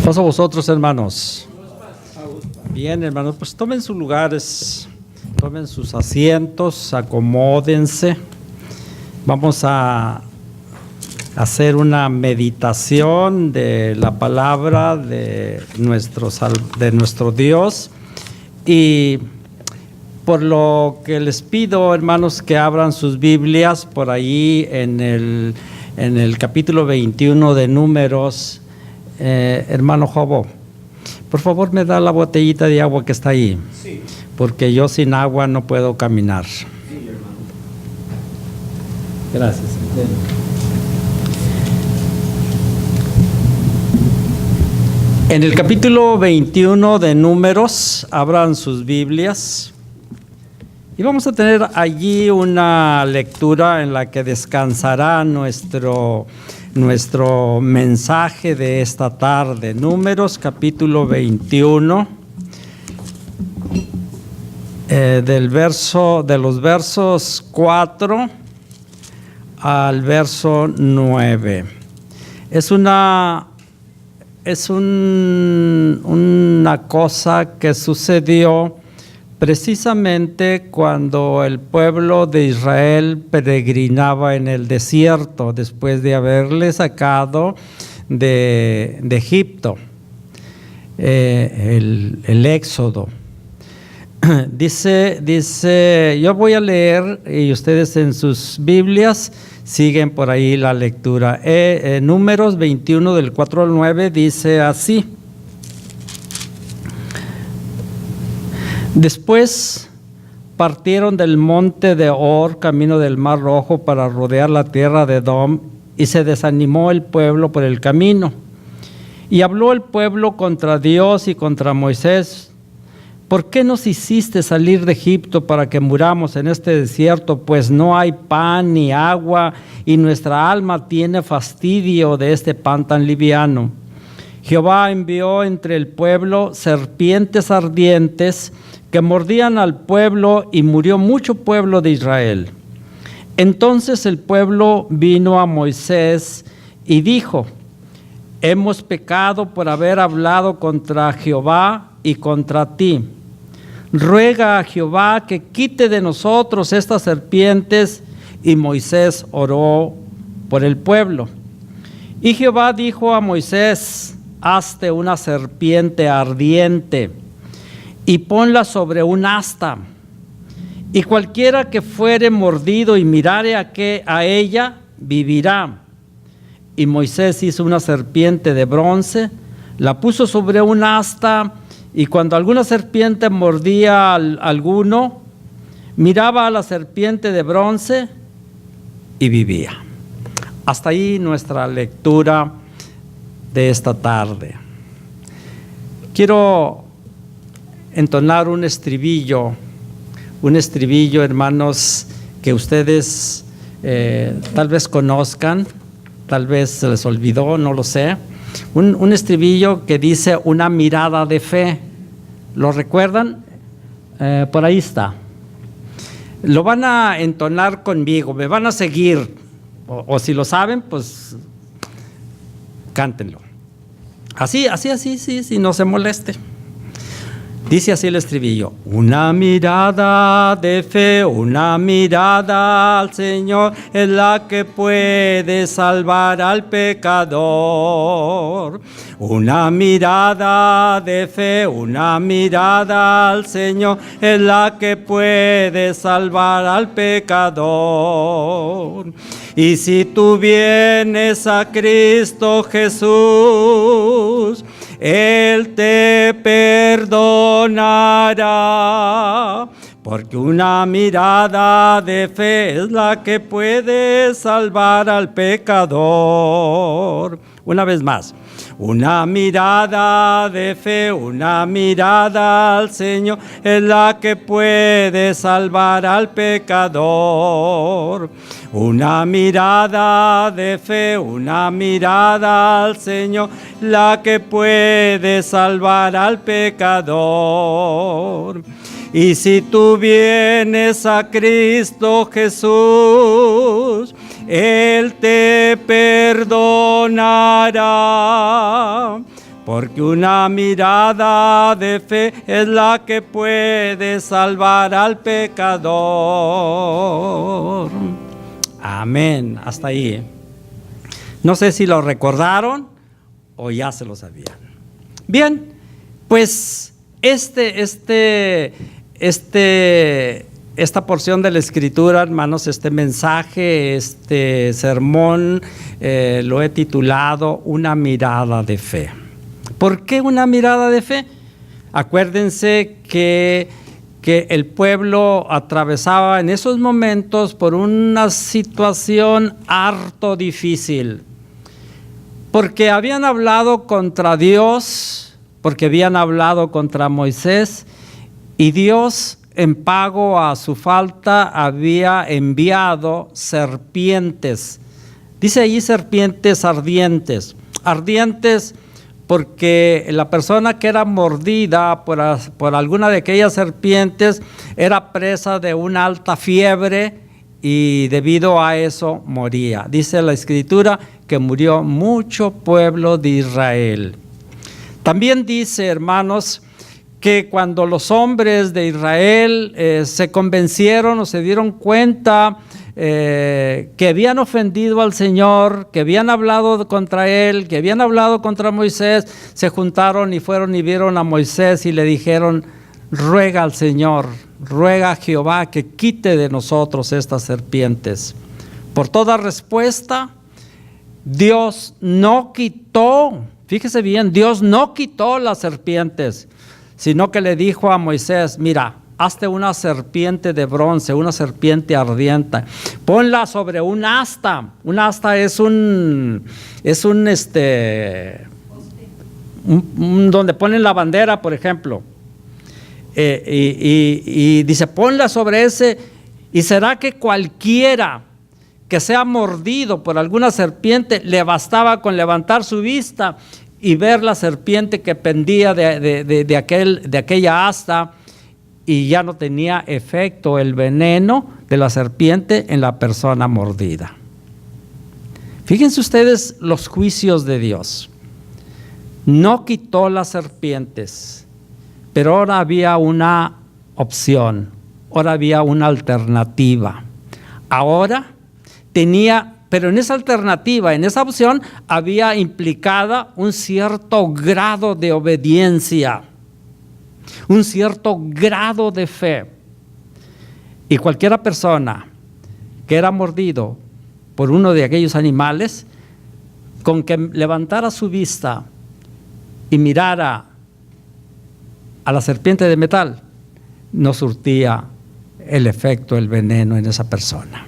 Paso a vosotros, hermanos. Bien, hermanos, pues tomen sus lugares, tomen sus asientos, acomódense. Vamos a hacer una meditación de la palabra de nuestro Dios. Y por lo que les pido, hermanos, que abran sus Biblias por ahí en el capítulo 21 de Números. Hermano Jobo, por favor me da la botellita de agua que está ahí. Sí. Porque yo sin agua no puedo caminar. Sí, hermano. Gracias. En el capítulo 21 de Números, abran sus Biblias y vamos a tener allí una lectura en la que descansará nuestro mensaje de esta tarde. Números capítulo 21, de los versos 4 al verso 9. Es una cosa que sucedió precisamente cuando el pueblo de Israel peregrinaba en el desierto después de haberle sacado de Egipto, el Éxodo. Dice, yo voy a leer y ustedes en sus Biblias siguen por ahí la lectura. Números 21 del 4 al 9 dice así. Después partieron del monte de Hor, camino del Mar Rojo, para rodear la tierra de Edom, y se desanimó el pueblo por el camino. Y habló el pueblo contra Dios y contra Moisés: ¿por qué nos hiciste salir de Egipto para que muramos en este desierto? Pues no hay pan ni agua, y nuestra alma tiene fastidio de este pan tan liviano. Jehová envió entre el pueblo serpientes ardientes que mordían al pueblo, y murió mucho pueblo de Israel. Entonces el pueblo vino a Moisés y dijo: hemos pecado por haber hablado contra Jehová y contra ti. Ruega a Jehová que quite de nosotros estas serpientes. Y Moisés oró por el pueblo. Y Jehová dijo a Moisés: hazte una serpiente ardiente y ponla sobre un asta, y cualquiera que fuere mordido y mirare a ella, vivirá. Y Moisés hizo una serpiente de bronce, la puso sobre un asta, y cuando alguna serpiente mordía a alguno, miraba a la serpiente de bronce y vivía. Hasta ahí nuestra lectura de esta tarde. Quiero entonar un estribillo, hermanos, que ustedes tal vez conozcan, tal vez se les olvidó, no lo sé. Un estribillo que dice: una mirada de fe. ¿Lo recuerdan? Por ahí está. Lo van a entonar conmigo, me van a seguir, o si lo saben, pues cántenlo. Así, sí, no se moleste. Dice así el estribillo: una mirada de fe, una mirada al Señor es la que puede salvar al pecador. Una mirada de fe, una mirada al Señor es la que puede salvar al pecador. Y si tú vienes a Cristo Jesús, Él te perdonará, porque una mirada de fe es la que puede salvar al pecador. Una vez más. Una mirada de fe, una mirada al Señor es la que puede salvar al pecador. Una mirada de fe, una mirada al Señor, la que puede salvar al pecador. Y si tú vienes a Cristo Jesús, Él te perdonará, porque una mirada de fe es la que puede salvar al pecador. Amén. Hasta ahí. No sé si lo recordaron o ya se lo sabían. Bien, pues esta porción de la Escritura, hermanos, este mensaje, este sermón, lo he titulado Una mirada de fe. ¿Por qué una mirada de fe? Acuérdense que el pueblo atravesaba en esos momentos por una situación harto difícil, porque habían hablado contra Dios, porque habían hablado contra Moisés, y Dios, en pago a su falta, había enviado serpientes. Dice allí serpientes ardientes. Ardientes porque la persona que era mordida por alguna de aquellas serpientes era presa de una alta fiebre y debido a eso moría. Dice la Escritura que murió mucho pueblo de Israel. También dice, hermanos, que cuando los hombres de Israel se convencieron o se dieron cuenta que habían ofendido al Señor, que habían hablado contra Él, que habían hablado contra Moisés, se juntaron y fueron y vieron a Moisés y le dijeron: ruega al Señor, ruega a Jehová que quite de nosotros estas serpientes. Por toda respuesta, Dios no quitó, fíjese bien, Dios no quitó las serpientes, sino que le dijo a Moisés: mira, hazte una serpiente de bronce, una serpiente ardiente, ponla sobre un asta. Un asta es donde ponen la bandera, por ejemplo. Y dice: ponla sobre ese, y será que cualquiera que sea mordido por alguna serpiente, le bastaba con levantar su vista y ver la serpiente que pendía de aquella asta, y ya no tenía efecto el veneno de la serpiente en la persona mordida. Fíjense ustedes los juicios de Dios. No quitó las serpientes, pero ahora había una opción, ahora había una alternativa. Ahora tenía, pero en esa alternativa, en esa opción, había implicada un cierto grado de obediencia, un cierto grado de fe. Y cualquiera persona que era mordido por uno de aquellos animales, con que levantara su vista y mirara a la serpiente de metal, no surtía el efecto, el veneno en esa persona.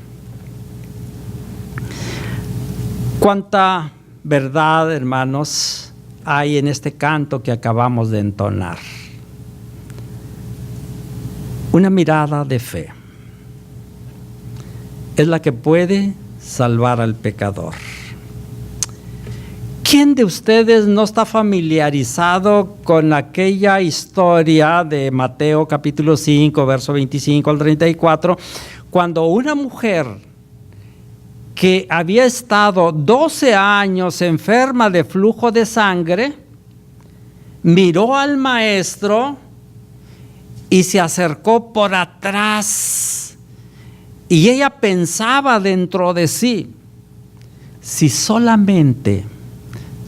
Cuánta verdad, hermanos, hay en este canto que acabamos de entonar. Una mirada de fe es la que puede salvar al pecador. ¿Quién de ustedes no está familiarizado con aquella historia de Mateo capítulo 5, verso 25 al 34, cuando una mujer que había estado 12 años enferma de flujo de sangre, miró al maestro y se acercó por atrás, y ella pensaba dentro de sí: si solamente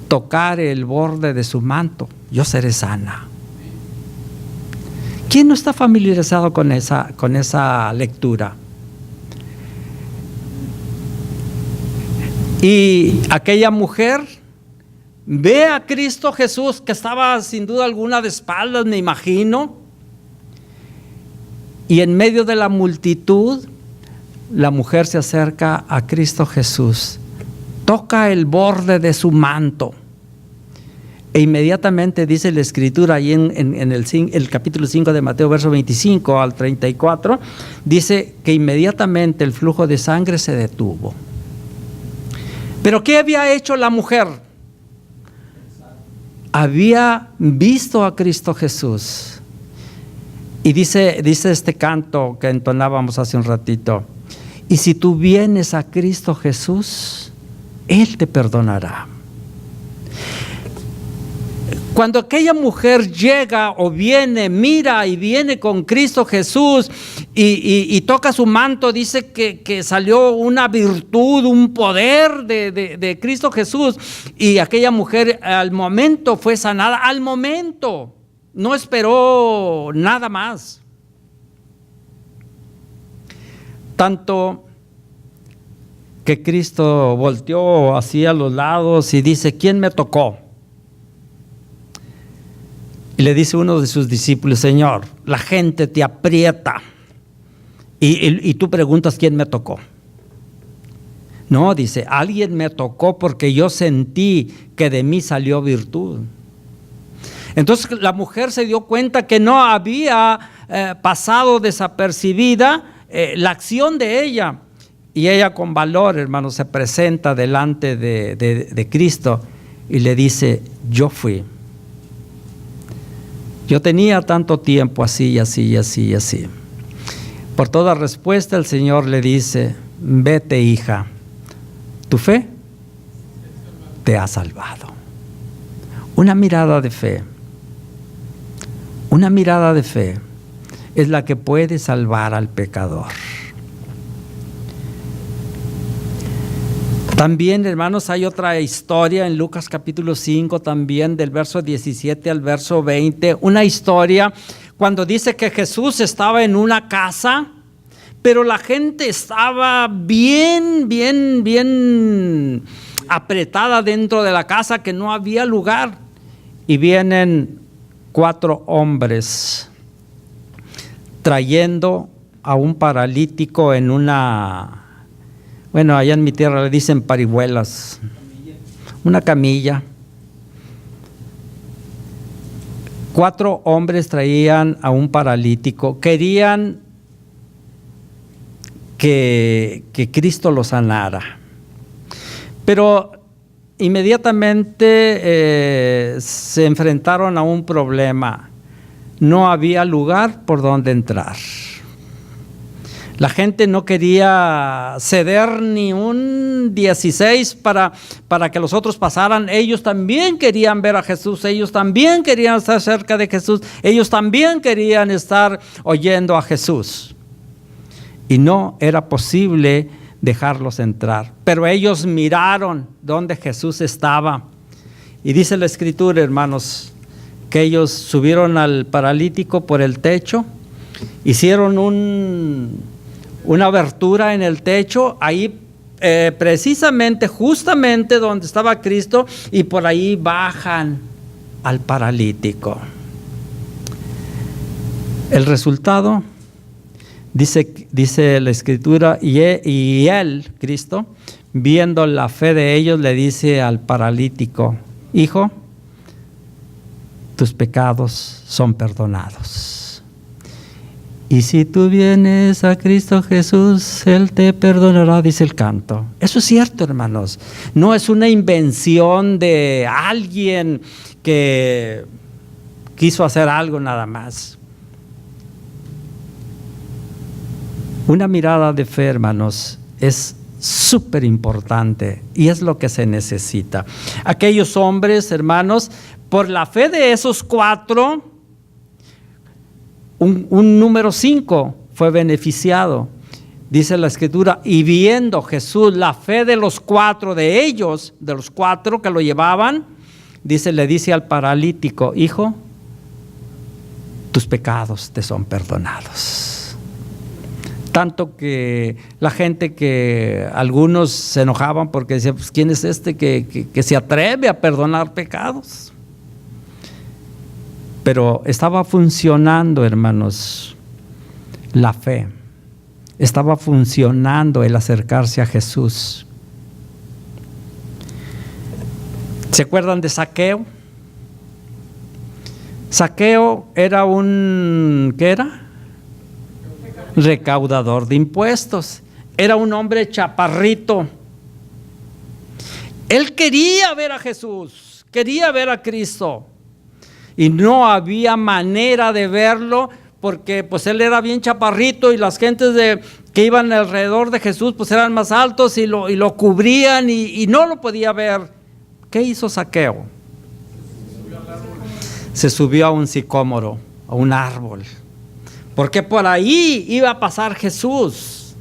tocare el borde de su manto, yo seré sana. ¿Quién no está familiarizado con esa lectura? Y aquella mujer ve a Cristo Jesús, que estaba sin duda alguna de espaldas, me imagino, y en medio de la multitud, la mujer se acerca a Cristo Jesús, toca el borde de su manto, e inmediatamente dice la Escritura, ahí en el capítulo 5 de Mateo, verso 25 al 34, dice que inmediatamente el flujo de sangre se detuvo. ¿Pero qué había hecho la mujer? Había visto a Cristo Jesús. Y dice este canto que entonábamos hace un ratito: y si tú vienes a Cristo Jesús, Él te perdonará. Cuando aquella mujer llega o viene, mira y viene con Cristo Jesús y toca su manto, dice que salió una virtud, un poder de Cristo Jesús, y aquella mujer al momento fue sanada, al momento, no esperó nada más. Tanto que Cristo volteó hacia los lados y dice: ¿quién me tocó? Y le dice uno de sus discípulos: Señor, la gente te aprieta y tú preguntas ¿quién me tocó? No, dice, alguien me tocó porque yo sentí que de mí salió virtud. Entonces la mujer se dio cuenta que no había pasado desapercibida la acción de ella. Y ella con valor, hermano, se presenta delante de Cristo y le dice: yo fui. Yo tenía tanto tiempo así, así, así, así. Por toda respuesta el Señor le dice: vete, hija, tu fe te ha salvado. Una mirada de fe. Una mirada de fe es la que puede salvar al pecador. También, hermanos, hay otra historia en Lucas capítulo 5, también del verso 17 al verso 20. Una historia cuando dice que Jesús estaba en una casa, pero la gente estaba bien apretada dentro de la casa, que no había lugar. Y vienen 4 hombres trayendo a un paralítico en una... Bueno, allá en mi tierra le dicen parihuelas, una camilla. 4 hombres traían a un paralítico, querían que Cristo lo sanara, pero inmediatamente se enfrentaron a un problema: no había lugar por donde entrar. La gente no quería ceder ni un 16 para que los otros pasaran. Ellos también querían ver a Jesús, ellos también querían estar cerca de Jesús, ellos también querían estar oyendo a Jesús. Y no era posible dejarlos entrar. Pero ellos miraron donde Jesús estaba. Y dice la Escritura, hermanos, que ellos subieron al paralítico por el techo, hicieron una abertura en el techo, ahí precisamente, justamente donde estaba Cristo, y por ahí bajan al paralítico. El resultado, dice la Escritura, y él, Cristo, viendo la fe de ellos, le dice al paralítico: hijo, tus pecados son perdonados. Y si tú vienes a Cristo Jesús, Él te perdonará, dice el canto. Eso es cierto, hermanos. No es una invención de alguien que quiso hacer algo nada más. Una mirada de fe, hermanos, es súper importante y es lo que se necesita. Aquellos hombres, hermanos, por la fe de esos 4, un número 5 fue beneficiado. Dice la Escritura: y viendo Jesús la fe de los 4 de ellos, de los 4 que lo llevaban, le dice al paralítico: hijo, tus pecados te son perdonados. Tanto que la gente, que algunos se enojaban porque decían: pues ¿quién es este que se atreve a perdonar pecados? Pero estaba funcionando, hermanos, la fe. Estaba funcionando el acercarse a Jesús. ¿Se acuerdan de Zaqueo? Zaqueo era ¿qué era? Recaudador de impuestos. Era un hombre chaparrito. Él quería ver a Jesús, quería ver a Cristo. Y no había manera de verlo porque pues él era bien chaparrito y las gentes que iban alrededor de Jesús pues eran más altos y lo cubrían y no lo podía ver. ¿Qué hizo Zaqueo? se subió a un sicómoro, a un árbol, porque por ahí iba a pasar Jesús.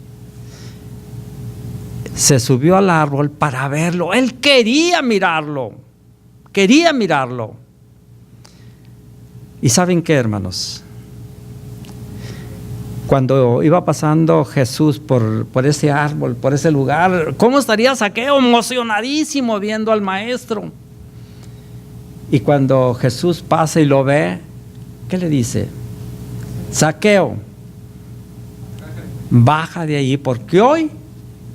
Se subió al árbol para verlo. Él quería mirarlo. Quería mirarlo. ¿Y saben qué, hermanos? Cuando iba pasando Jesús por ese árbol, por ese lugar, ¿cómo estaría Zaqueo? Emocionadísimo viendo al maestro. Y cuando Jesús pasa y lo ve, ¿qué le dice? Zaqueo, baja de ahí, porque hoy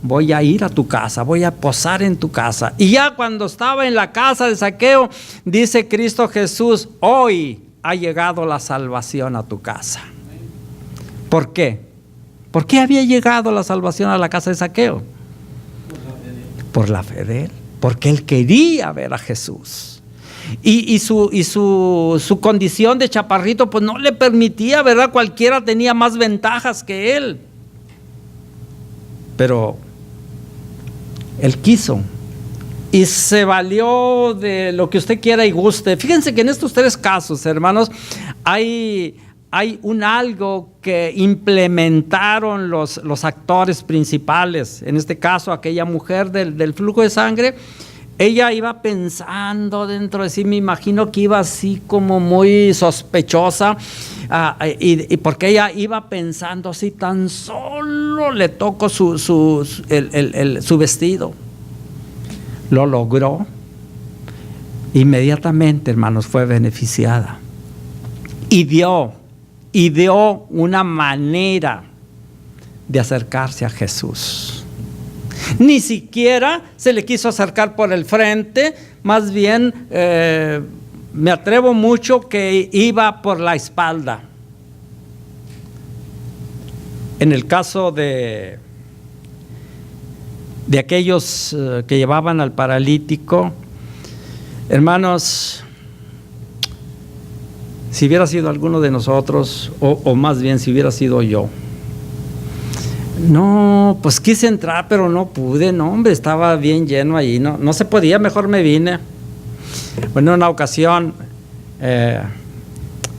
voy a ir a tu casa, voy a posar en tu casa. Y ya cuando estaba en la casa de Zaqueo, dice Cristo Jesús, hoy ha llegado la salvación a tu casa. ¿Por qué? ¿Por qué había llegado la salvación a la casa de Zaqueo? Por la fe de él. Porque él quería ver a Jesús. Y su condición de chaparrito pues no le permitía, ¿verdad? Cualquiera tenía más ventajas que él. Pero él quiso y se valió de lo que usted quiera y guste. Fíjense que en estos tres casos, hermanos, hay un algo que implementaron los actores principales. En este caso, aquella mujer del flujo de sangre, ella iba pensando dentro de sí, me imagino que iba así como muy sospechosa, y porque ella iba pensando, si tan solo le toco su vestido. Lo logró. Inmediatamente, hermanos, fue beneficiada. Y dio una manera de acercarse a Jesús. Ni siquiera se le quiso acercar por el frente, más bien me atrevo mucho que iba por la espalda. En el caso de aquellos que llevaban al paralítico, hermanos, si hubiera sido alguno de nosotros, o más bien si hubiera sido yo, no, pues quise entrar, pero no pude, no, hombre, estaba bien lleno ahí, no se podía, mejor me vine. Bueno, en una ocasión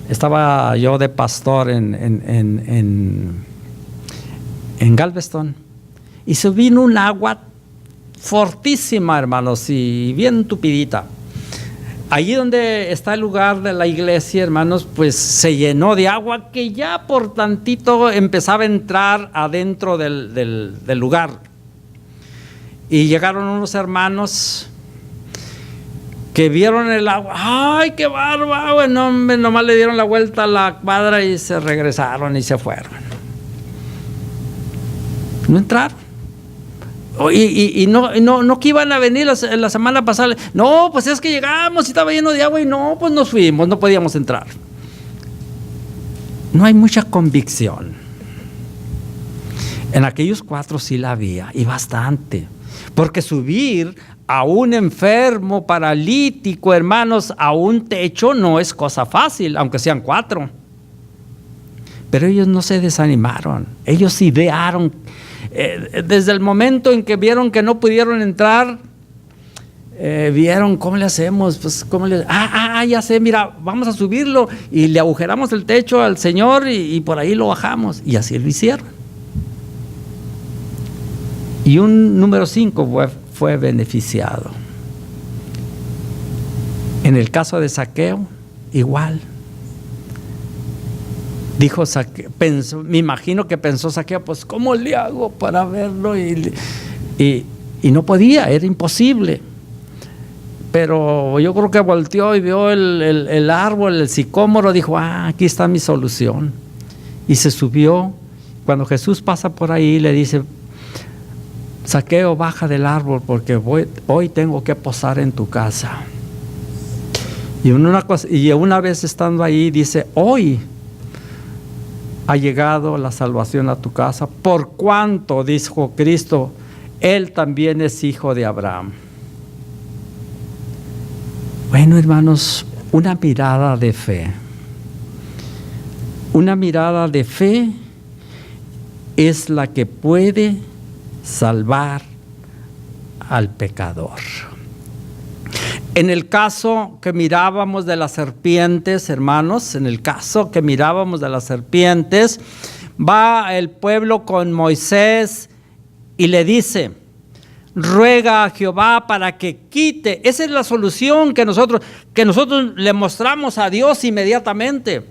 estaba yo de pastor en Galveston, y se vino un agua fortísima, hermanos, y bien tupidita. Allí donde está el lugar de la iglesia, hermanos, pues se llenó de agua que ya por tantito empezaba a entrar adentro del lugar. Y llegaron unos hermanos que vieron el agua. ¡Ay, qué bárbaro! Bueno, nomás le dieron la vuelta a la cuadra y se regresaron y se fueron. No entraron. Y no que iban a venir la semana pasada. No, pues es que llegamos y estaba lleno de agua y no, pues nos fuimos, no podíamos entrar. No hay mucha convicción. En aquellos 4 sí la había, y bastante. Porque subir a un enfermo paralítico, hermanos, a un techo no es cosa fácil, aunque sean 4. Pero ellos no se desanimaron, ellos idearon. Desde el momento en que vieron que no pudieron entrar, vieron, ¿cómo le hacemos? Pues, ya sé, mira, vamos a subirlo y le agujeramos el techo al Señor y por ahí lo bajamos. Y así lo hicieron. Y un número 5 fue beneficiado. En el caso de Zaqueo, igual. Dijo Zaqueo, me imagino que pensó Zaqueo, pues ¿cómo le hago para verlo? Y no podía, era imposible. Pero yo creo que volteó y vio el árbol, el sicómoro, dijo, aquí está mi solución. Y se subió. Cuando Jesús pasa por ahí, le dice, Zaqueo, baja del árbol porque hoy tengo que posar en tu casa. Y una vez estando ahí, dice, hoy ha llegado la salvación a tu casa, por cuanto, dijo Cristo, él también es hijo de Abraham. Bueno, hermanos, una mirada de fe. Una mirada de fe es la que puede salvar al pecador. En el caso que mirábamos de las serpientes, hermanos, en el caso que mirábamos de las serpientes, va el pueblo con Moisés y le dice: ruega a Jehová para que quite. Esa es la solución que nosotros le mostramos a Dios inmediatamente.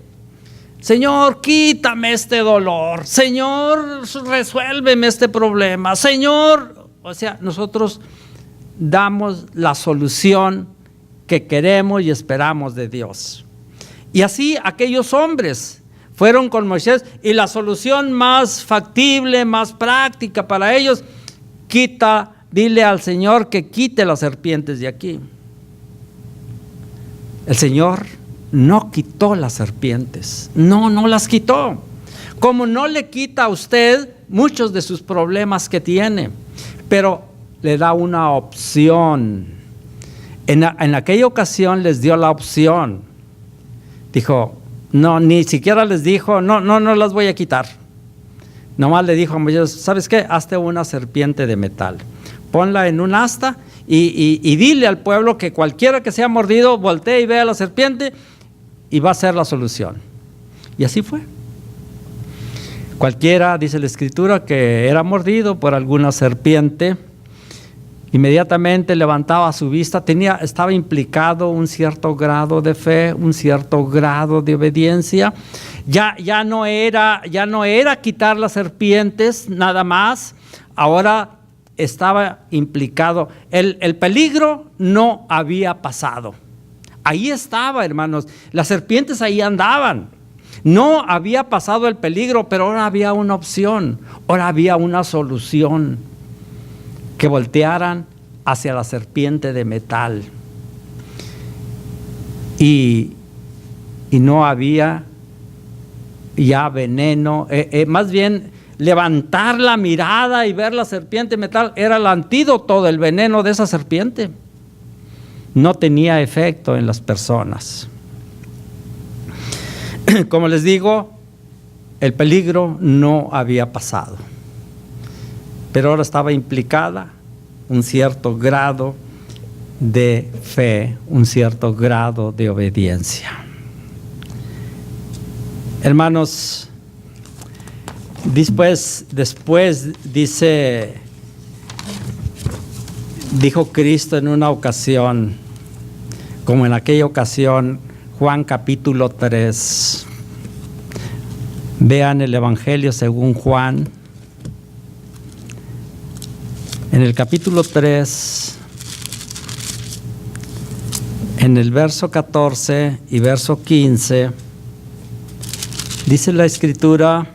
Señor, quítame este dolor. Señor, resuélveme este problema. Señor, o sea, nosotros damos la solución que queremos y esperamos de Dios. Y así aquellos hombres fueron con Moisés, y la solución más factible, más práctica para ellos: dile al Señor que quite las serpientes de aquí. El Señor no quitó las serpientes, no las quitó, como no le quita a usted muchos de sus problemas que tiene, pero le da una opción. En aquella ocasión les dio la opción. Dijo, no, ni siquiera les dijo, no las voy a quitar. Nomás le dijo a Moisés: ¿sabes qué? Hazte una serpiente de metal, ponla en un asta y dile al pueblo que cualquiera que sea mordido voltee y vea la serpiente, y va a ser la solución. Y así fue. Cualquiera, dice la Escritura, que era mordido por alguna serpiente, inmediatamente levantaba su vista. Estaba implicado un cierto grado de fe, un cierto grado de obediencia. Ya no era quitar las serpientes nada más. Ahora estaba implicado. El peligro no había pasado. Ahí estaba, hermanos. Las serpientes ahí andaban. No había pasado el peligro, pero ahora había una opción. Ahora había una solución: que voltearan hacia la serpiente de metal. Y no había ya veneno. Más bien, levantar la mirada y ver la serpiente de metal era el antídoto del veneno de esa serpiente. No tenía efecto en las personas. Como les digo, el peligro no había pasado, pero ahora estaba implicada un cierto grado de fe, un cierto grado de obediencia. Hermanos, después dijo Cristo en una ocasión, como en aquella ocasión, Juan capítulo 3. Vean el Evangelio según Juan. En el capítulo 3, en el verso 14 y verso 15, dice la Escritura,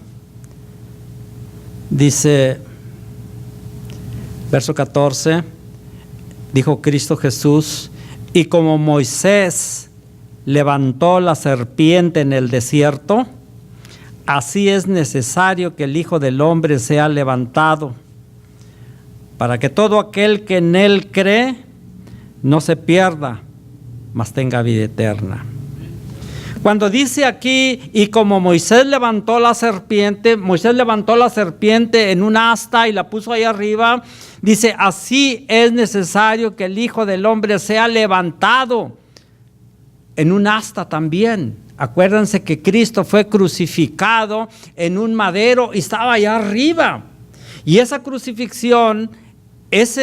verso 14, dijo Cristo Jesús: y como Moisés levantó la serpiente en el desierto, así es necesario que el Hijo del Hombre sea levantado, para que todo aquel que en él cree no se pierda, mas tenga vida eterna. Cuando dice aquí, y como Moisés levantó la serpiente en un asta y la puso ahí arriba, dice: así es necesario que el Hijo del Hombre sea levantado en un asta también. Acuérdense que Cristo fue crucificado en un madero y estaba allá arriba. Y esa crucifixión, ese